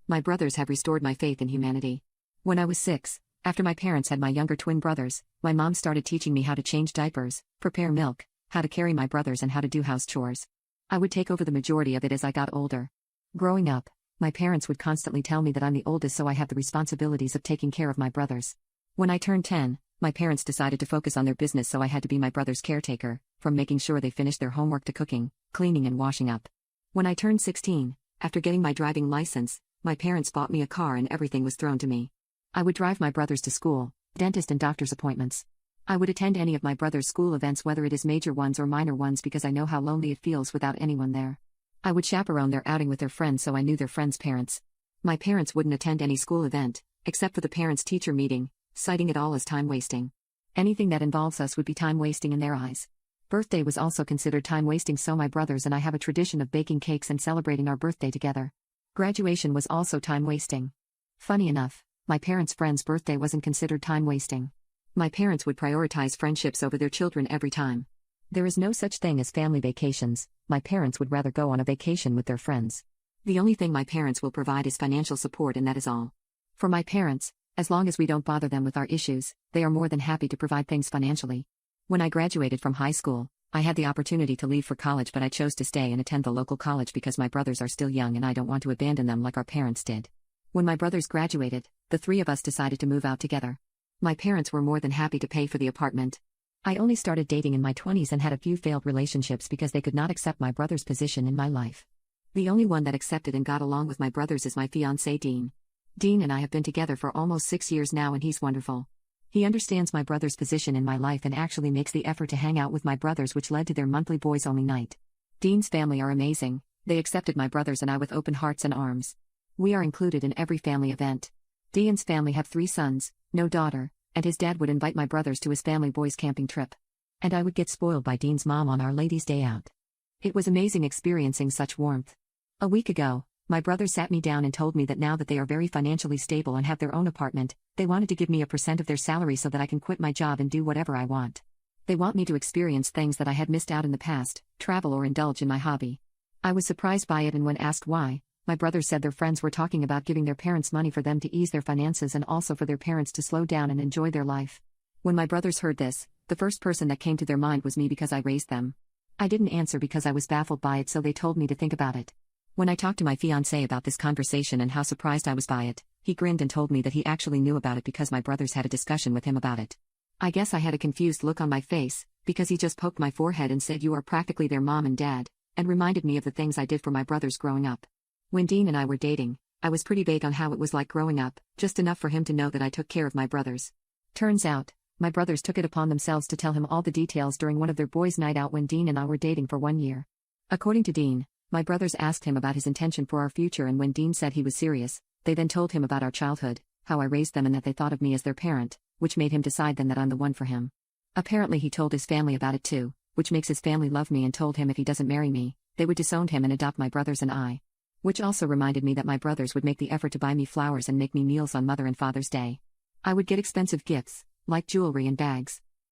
My brothers have restored my faith in humanity. When I was 6, after my parents had my younger twin brothers, my mom started teaching me how to change diapers, prepare milk, how to carry my brothers, and how to do house chores. I would take over the majority of it as I got older. Growing up, my parents would constantly tell me that I'm the oldest, so I have the responsibilities of taking care of my brothers. When I turned 10, my parents decided to focus on their business, so I had to be my brother's caretaker, from making sure they finished their homework to cooking, cleaning, and washing up. When I turned 16, after getting my driving license, my parents bought me a car and everything was thrown to me. I would drive my brothers to school, dentist, and doctor's appointments. I would attend any of my brother's school events, whether it is major ones or minor ones, because I know how lonely it feels without anyone there. I would chaperone their outing with their friends, so I knew their friends' parents. My parents wouldn't attend any school event, except for the parents-teacher meeting, citing it all as time wasting. Anything that involves us would be time wasting in their eyes. Birthday was also considered time wasting, so my brothers and I have a tradition of baking cakes and celebrating our birthday together. Graduation was also time wasting. Funny enough, my parents' friend's birthday wasn't considered time wasting. My parents would prioritize friendships over their children every time. There is no such thing as family vacations. My parents would rather go on a vacation with their friends. The only thing my parents will provide is financial support, and that is all. For my parents, as long as we don't bother them with our issues, they are more than happy to provide things financially. When I graduated from high school, I had the opportunity to leave for college, but I chose to stay and attend the local college because my brothers are still young and I don't want to abandon them like our parents did. When my brothers graduated, the three of us decided to move out together. My parents were more than happy to pay for the apartment. I only started dating in my 20s and had a few failed relationships because they could not accept my brother's position in my life. The only one that accepted and got along with my brothers is my fiancé Dean. Dean and I have been together for almost 6 years now, and he's wonderful. He understands my brother's position in my life and actually makes the effort to hang out with my brothers, which led to their monthly boys-only night. Dean's family are amazing. They accepted my brothers and I with open hearts and arms. We are included in every family event. Dean's family have 3 sons, no daughter, and his dad would invite my brothers to his family boys' camping trip. And I would get spoiled by Dean's mom on Our Lady's Day Out. It was amazing experiencing such warmth. A week ago, my brothers sat me down and told me that now that they are very financially stable and have their own apartment, they wanted to give me a % of their salary so that I can quit my job and do whatever I want. They want me to experience things that I had missed out in the past, travel or indulge in my hobby. I was surprised by it, and when asked why, my brothers said their friends were talking about giving their parents money for them to ease their finances and also for their parents to slow down and enjoy their life. When my brothers heard this, the first person that came to their mind was me because I raised them. I didn't answer because I was baffled by it, so they told me to think about it. When I talked to my fiancé about this conversation and how surprised I was by it, he grinned and told me that he actually knew about it because my brothers had a discussion with him about it. I guess I had a confused look on my face, because he just poked my forehead and said, "You are practically their mom and dad," and reminded me of the things I did for my brothers growing up. When Dean and I were dating, I was pretty vague on how it was like growing up, just enough for him to know that I took care of my brothers. Turns out, my brothers took it upon themselves to tell him all the details during one of their boys' night out when Dean and I were dating for 1 year. According to Dean, my brothers asked him about his intention for our future, and when Dean said he was serious, they then told him about our childhood, how I raised them, and that they thought of me as their parent, which made him decide then that I'm the one for him. Apparently he told his family about it too, which makes his family love me and told him if he doesn't marry me, they would disown him and adopt my brothers and I. Which also reminded me that my brothers would make the effort to buy me flowers and make me meals on Mother and Father's Day. I would get expensive gifts, like jewelry and bags.